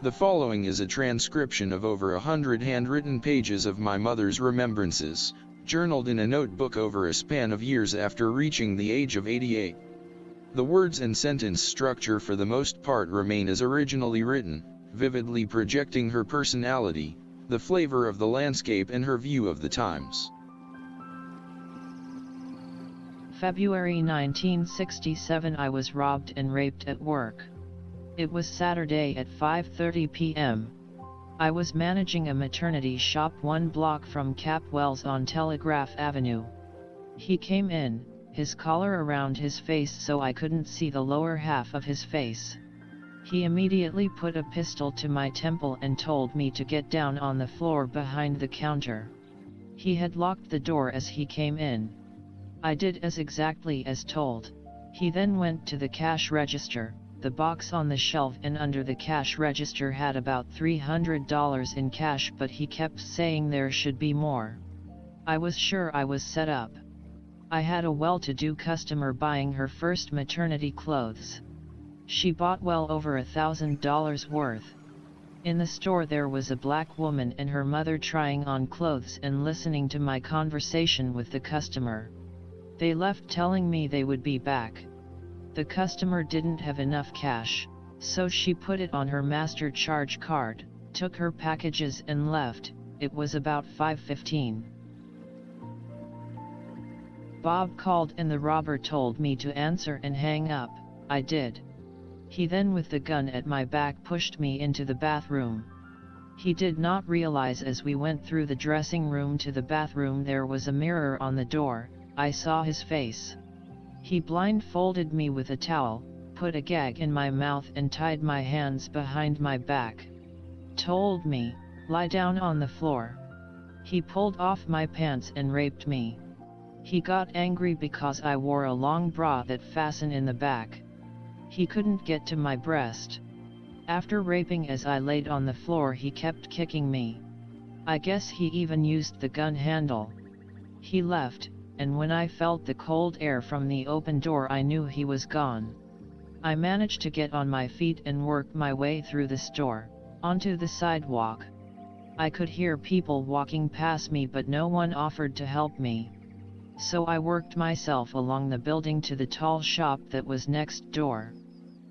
The following is a transcription of over 100 handwritten pages of my mother's remembrances, journaled in a notebook over a span of years after reaching the age of 88. The words and sentence structure for the most part remain as originally written, vividly projecting her personality, the flavor of the landscape and her view of the times. February 1967. I was robbed and raped at work. It was Saturday at 5:30 p.m. I was managing a maternity shop 1 block from Cap Wells on Telegraph Avenue. He came in, his collar around his face so I couldn't see the lower half of his face. He immediately put a pistol to my temple and told me to get down on the floor behind the counter. He had locked the door as he came in. I did as exactly as told. He then went to the cash register. The box on the shelf and under the cash register had about $300 in cash, but he kept saying there should be more. I was sure I was set up. I had a well-to-do customer buying her first maternity clothes. She bought well over $1,000 worth. In the store there was a black woman and her mother trying on clothes and listening to my conversation with the customer. They left telling me they would be back. The customer didn't have enough cash, so she put it on her master charge card, took her packages and left. It was about 5:15. Bob called and the robber told me to answer and hang up. I did. He then with the gun at my back pushed me into the bathroom. He did not realize as we went through the dressing room to the bathroom there was a mirror on the door. I saw his face. He blindfolded me with a towel, put a gag in my mouth and tied my hands behind my back. Told me, lie down on the floor. He pulled off my pants and raped me. He got angry because I wore a long bra that fastened in the back. He couldn't get to my breast. After raping as I laid on the floor he kept kicking me. I guess he even used the gun handle. He left, and when I felt the cold air from the open door I knew he was gone. I managed to get on my feet and work my way through the store, onto the sidewalk. I could hear people walking past me but no one offered to help me. So I worked myself along the building to the tall shop that was next door.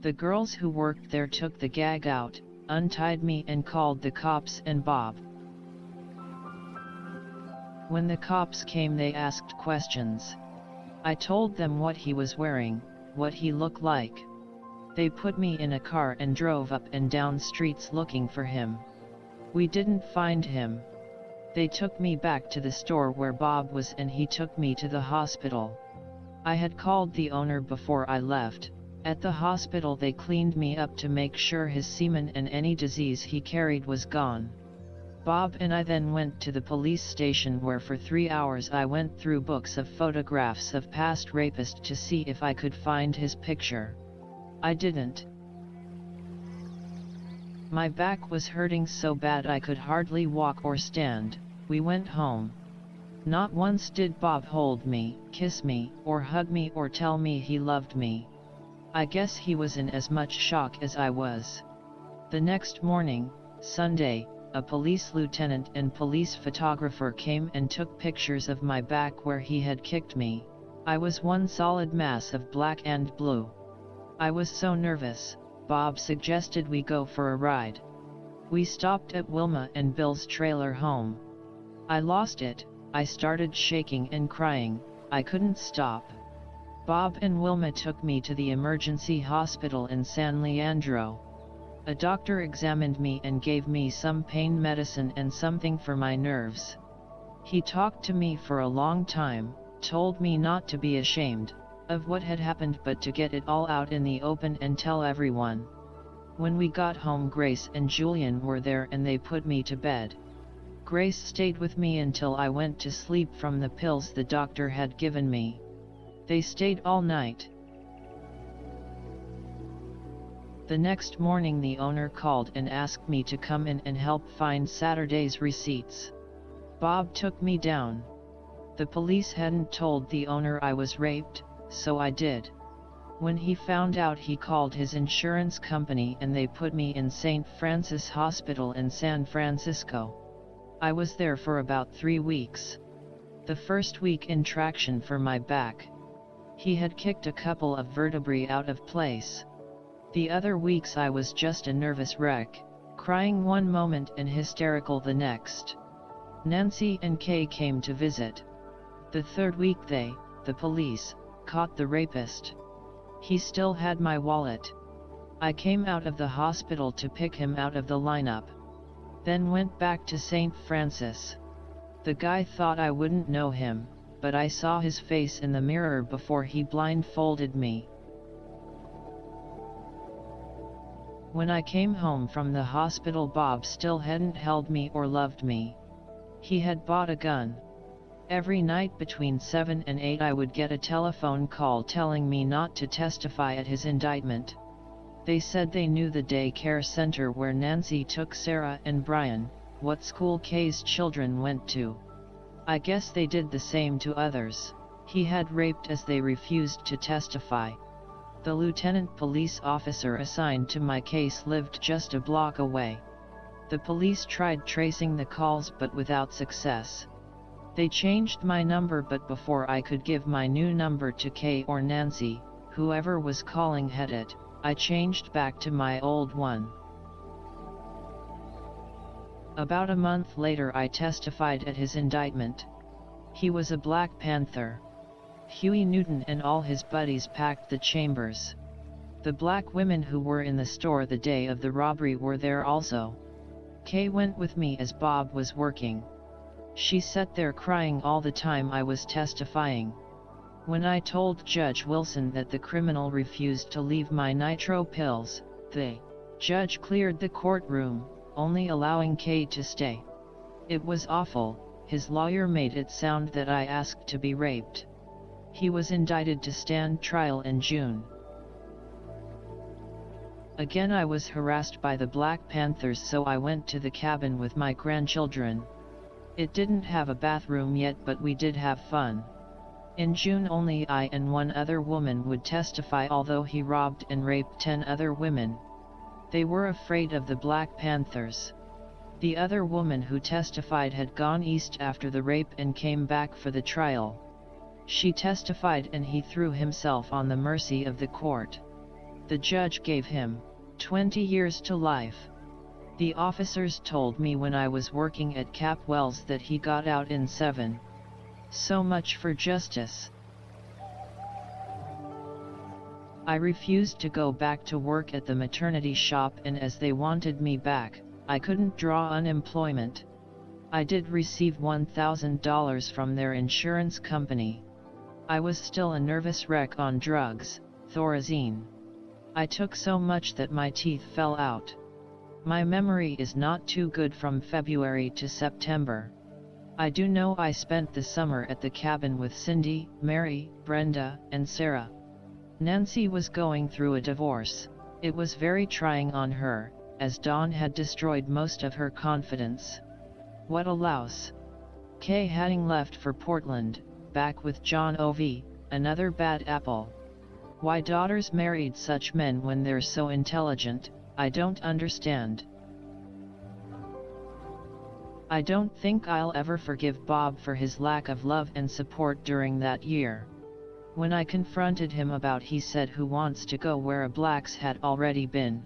The girls who worked there took the gag out, untied me and called the cops and Bob. When the cops came they asked questions. I told them what he was wearing, what he looked like. They put me in a car and drove up and down streets looking for him. We didn't find him. They took me back to the store where Bob was and he took me to the hospital. I had called the owner before I left. At the hospital they cleaned me up to make sure his semen and any disease he carried was gone. Bob and I then went to the police station where for 3 hours I went through books of photographs of past rapists to see if I could find his picture. I didn't. My back was hurting so bad I could hardly walk or stand. We went home. Not once did Bob hold me, kiss me, or hug me or tell me he loved me. I guess he was in as much shock as I was. The next morning, Sunday, a police lieutenant and police photographer came and took pictures of my back where he had kicked me. I was one solid mass of black and blue. I was so nervous, Bob suggested we go for a ride. We stopped at Wilma and Bill's trailer home. I lost it, I started shaking and crying, I couldn't stop. Bob and Wilma took me to the emergency hospital in San Leandro. A doctor examined me and gave me some pain medicine and something for my nerves. He talked to me for a long time, told me not to be ashamed of what had happened but to get it all out in the open and tell everyone. When we got home Grace and Julian were there and they put me to bed. Grace stayed with me until I went to sleep from the pills the doctor had given me. They stayed all night. The next morning the owner called and asked me to come in and help find Saturday's receipts. Bob took me down. The police hadn't told the owner I was raped, so I did. When he found out, he called his insurance company and they put me in St. Francis Hospital in San Francisco. I was there for about 3 weeks. The first week in traction for my back. He had kicked a couple of vertebrae out of place. The other weeks I was just a nervous wreck, crying one moment and hysterical the next. Nancy and Kay came to visit. The third week they, the police, caught the rapist. He still had my wallet. I came out of the hospital to pick him out of the lineup. Then went back to St. Francis. The guy thought I wouldn't know him, but I saw his face in the mirror before he blindfolded me. When I came home from the hospital, Bob still hadn't held me or loved me. He had bought a gun. Every night between 7 and 8 I would get a telephone call telling me not to testify at his indictment. They said they knew the daycare center where Nancy took Sarah and Brian, what school Kay's children went to. I guess they did the same to others. He had raped as they refused to testify. The lieutenant police officer assigned to my case lived just a block away. The police tried tracing the calls but without success. They changed my number, but before I could give my new number to Kay or Nancy, whoever was calling had it, I changed back to my old one. About a month later I testified at his indictment. He was a Black Panther. Huey Newton and all his buddies packed the chambers. The black women who were in the store the day of the robbery were there also. Kay went with me as Bob was working. She sat there crying all the time I was testifying. When I told Judge Wilson that the criminal refused to leave my nitro pills, the judge cleared the courtroom, only allowing Kay to stay. It was awful. His lawyer made it sound that I asked to be raped. He was indicted to stand trial in June. Again I was harassed by the Black Panthers, so I went to the cabin with my grandchildren. It didn't have a bathroom yet, but we did have fun. In June only I and one other woman would testify, although he robbed and raped 10 other women. They were afraid of the Black Panthers. The other woman who testified had gone east after the rape and came back for the trial. She testified and he threw himself on the mercy of the court. The judge gave him 20 years to life. The officers told me when I was working at Cap Wells that he got out in 7. So much for justice. I refused to go back to work at the maternity shop, and as they wanted me back, I couldn't draw unemployment. I did receive $1,000 from their insurance company. I was still a nervous wreck on drugs, Thorazine. I took so much that my teeth fell out. My memory is not too good from February to September. I do know I spent the summer at the cabin with Cindy, Mary, Brenda, and Sarah. Nancy was going through a divorce. It was very trying on her, as Dawn had destroyed most of her confidence. What a louse. Kay having left for Portland, back with John O.V., another bad apple. Why daughters married such men when they're so intelligent, I don't understand. I don't think I'll ever forgive Bob for his lack of love and support during that year. When I confronted him about he said, "Who wants to go where a black's had already been?"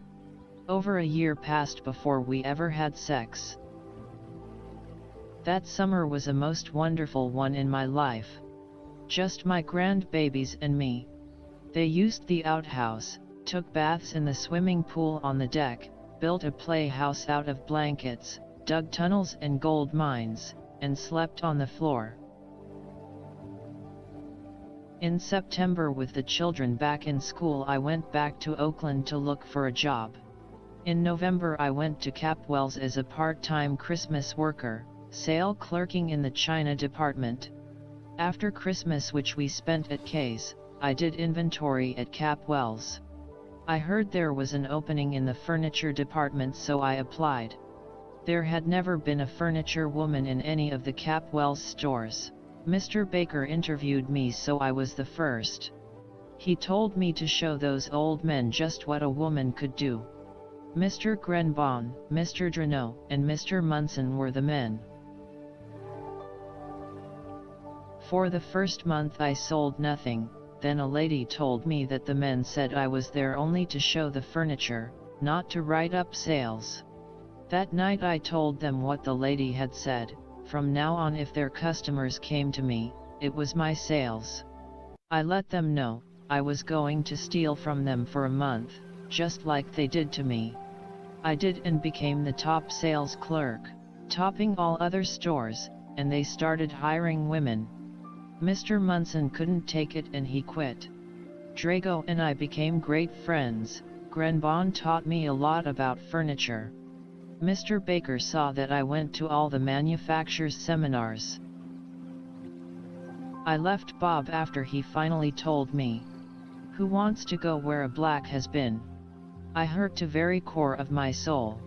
Over a year passed before we ever had sex. That summer was a most wonderful one in my life. Just my grandbabies and me. They used the outhouse, took baths in the swimming pool on the deck, built a playhouse out of blankets, dug tunnels and gold mines, and slept on the floor. In September, with the children back in school, I went back to Oakland to look for a job. In November I went to Cap Wells as a part-time Christmas worker, sale clerking in the China department. After Christmas, which we spent at Kay's, I did inventory at Cap Wells. I heard there was an opening in the furniture department, so I applied. There had never been a furniture woman in any of the Cap Wells stores. Mr. Baker interviewed me, so I was the first. He told me to show those old men just what a woman could do. Mr. Grenbon, Mr. Drano, and Mr. Munson were the men. For the first month I sold nothing, then a lady told me that the men said I was there only to show the furniture, not to write up sales. That night I told them what the lady had said, from now on if their customers came to me, it was my sales. I let them know, I was going to steal from them for a month, just like they did to me. I did and became the top sales clerk, topping all other stores, and they started hiring women. Mr. Munson couldn't take it and he quit. Drago and I became great friends. Grenbon taught me a lot about furniture. Mr. Baker saw that I went to all the manufacturers' seminars. I left Bob after he finally told me, "Who wants to go where a black has been?" I hurt to very core of my soul.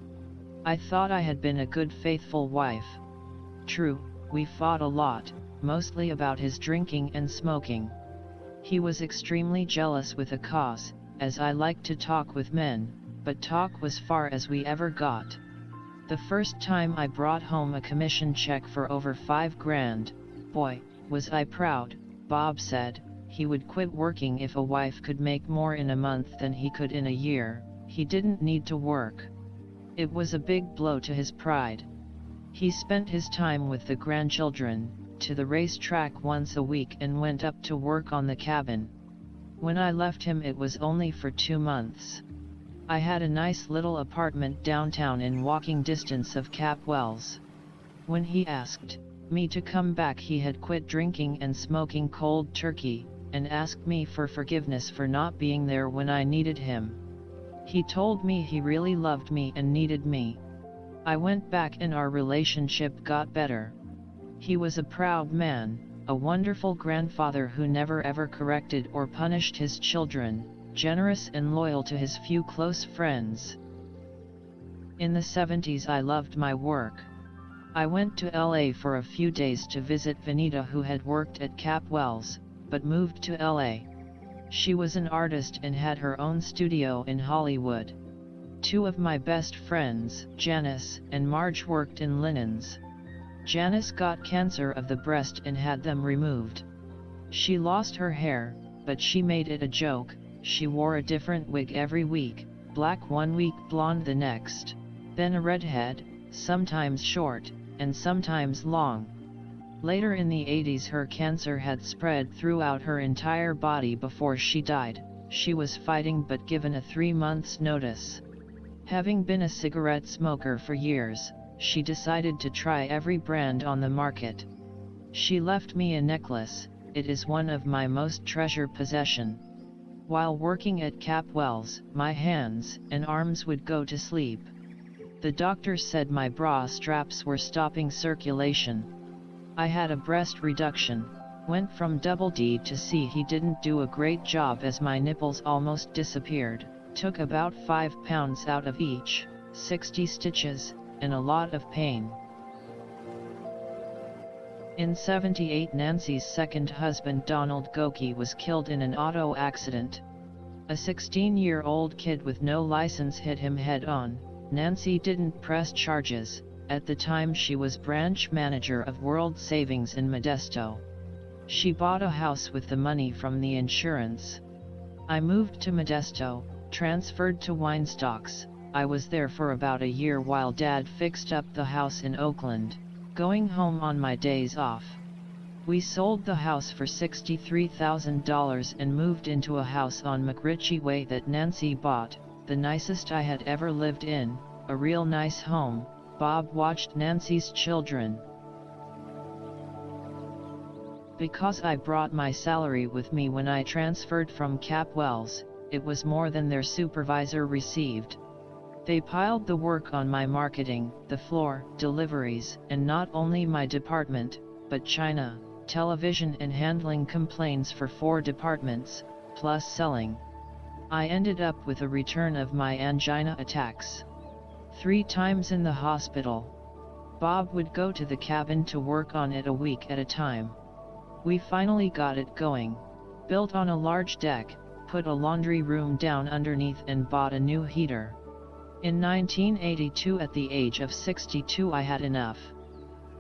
I thought I had been a good faithful wife. True, we fought a lot, mostly about his drinking and smoking. He was extremely jealous with a cause, as I liked to talk with men, but talk was far as we ever got. The first time I brought home a commission check for over $5,000, boy, was I proud. Bob said he would quit working if a wife could make more in a month than he could in a year. He didn't need to work. It was a big blow to his pride. He spent his time with the grandchildren, to the racetrack once a week and went up to work on the cabin. When I left him it was only for 2 months. I had a nice little apartment downtown in walking distance of Cap Wells. When he asked me to come back he had quit drinking and smoking cold turkey, and asked me for forgiveness for not being there when I needed him. He told me he really loved me and needed me. I went back and our relationship got better. He was a proud man, a wonderful grandfather who never ever corrected or punished his children, generous and loyal to his few close friends. In the 70s I loved my work. I went to LA for a few days to visit Vanita, who had worked at Cap Wells, but moved to LA. She was an artist and had her own studio in Hollywood. 2 of my best friends, Janice and Marge, worked in linens. Janice got cancer of the breast and had them removed. She lost her hair, but she made it a joke. She wore a different wig every week, black one week, blonde the next, then a redhead, sometimes short, and sometimes long. Later in the 80s her cancer had spread throughout her entire body before she died. She was fighting but given a 3 months notice. Having been a cigarette smoker for years, she decided to try every brand on the market. She left me a necklace. It is one of my most treasured possessions. While working at Cap Wells, my hands and arms would go to sleep. The doctor said my bra straps were stopping circulation. I had a breast reduction, went from double D to C. He didn't do a great job as my nipples almost disappeared, took about 5 pounds out of each, 60 stitches, and a lot of pain. In '78 Nancy's second husband Donald Goki was killed in an auto accident. A 16-year-old kid with no license hit him head-on. Nancy didn't press charges. At the time she was branch manager of World Savings in Modesto. She bought a house with the money from the insurance. I moved to Modesto, transferred to Winestocks. I was there for about a year while Dad fixed up the house in Oakland, going home on my days off. We sold the house for $63,000 and moved into a house on McRitchie Way that Nancy bought, the nicest I had ever lived in, a real nice home. Bob watched Nancy's children. Because I brought my salary with me when I transferred from Cap Wells, it was more than their supervisor received. They piled the work on my marketing, the floor, deliveries, and not only my department, but China, television and handling complaints for 4 departments, plus selling. I ended up with a return of my angina attacks. 3 times in the hospital. Bob would go to the cabin to work on it a week at a time. We finally got it going. Built on a large deck, put a laundry room down underneath and bought a new heater. In 1982, at the age of 62, I had enough.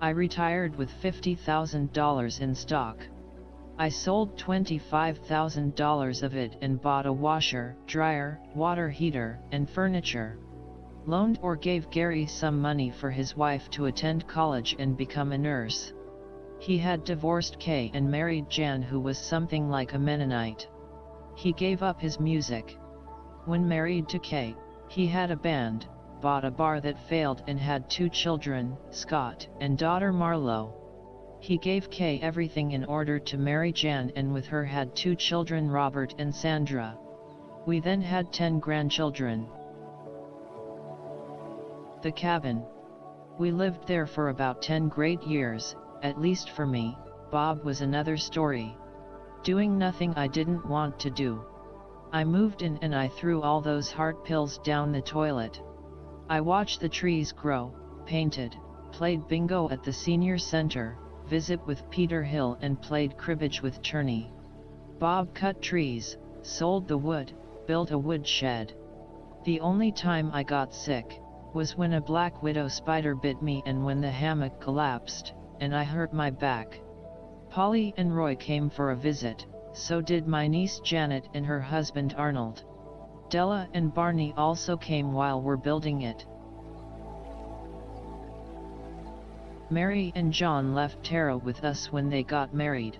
I retired with $50,000 in stock. I sold $25,000 of it and bought a washer, dryer, water heater, and furniture. Loaned or gave Gary some money for his wife to attend college and become a nurse. He had divorced Kay and married Jan, who was something like a Mennonite. He gave up his music. When married to Kay, he had a band, bought a bar that failed, and had 2 children, Scott and daughter Marlo. He gave Kay everything in order to marry Jan, and with her had 2 children, Robert and Sandra. We then had 10 grandchildren. The cabin. We lived there for about 10 great years, at least for me. Bob was another story. Doing nothing I didn't want to do. I moved in and I threw all those heart pills down the toilet. I watched the trees grow, painted, played bingo at the senior center, visit with Peter Hill, and played cribbage with Turney. Bob cut trees, sold the wood, built a woodshed. The only time I got sick was when a black widow spider bit me and when the hammock collapsed, and I hurt my back. Polly and Roy came for a visit, so did my niece Janet and her husband Arnold. Della and Barney also came while we're building it. Mary and John left Tara with us when they got married.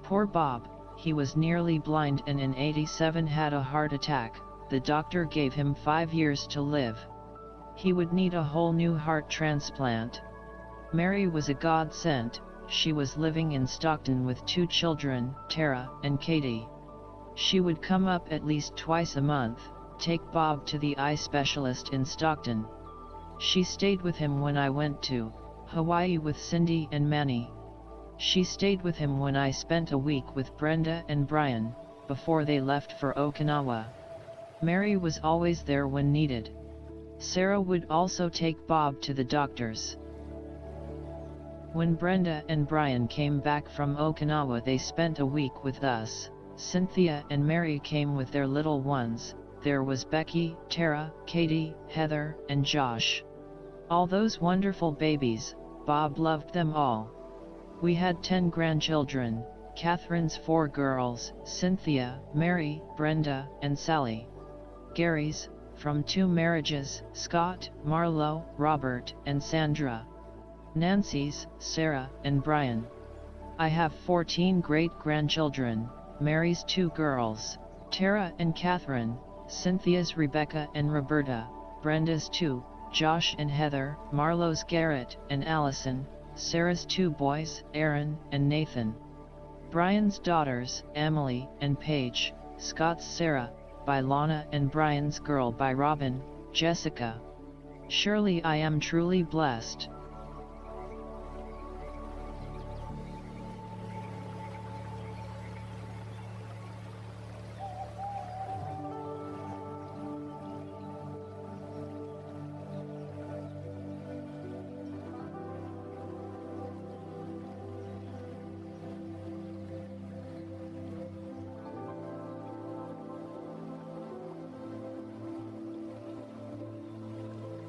Poor Bob, he was nearly blind and in '87 had a heart attack. The doctor gave him 5 years to live. He would need a whole new heart transplant. Mary was a godsend. She was living in Stockton with 2 children, Tara and Katie. She would come up at least twice a month, take Bob to the eye specialist in Stockton. She stayed with him when I went to Hawaii with Cindy and Manny. She stayed with him when I spent a week with Brenda and Brian, before they left for Okinawa. Mary was always there when needed. Sarah would also take Bob to the doctors. When Brenda and Brian came back from Okinawa, they spent a week with us. Cynthia and Mary came with their little ones. There was Becky, Tara, Katie, Heather, and Josh. All those wonderful babies. Bob loved them all. We had 10 grandchildren, Catherine's 4 girls, Cynthia, Mary, Brenda, and Sally. Gary's, from 2 marriages, Scott, Marlo, Robert, and Sandra. Nancy's, Sarah, and Brian. I have 14 great-grandchildren, Mary's 2 girls, Tara and Catherine, Cynthia's Rebecca and Roberta, Brenda's 2, Josh and Heather, Marlo's Garrett and Allison, Sarah's 2 boys, Aaron and Nathan. Brian's daughters, Emily and Paige, Scott's Sarah, by Lana, and Brian's girl by Robin, Jessica. Surely I am truly blessed.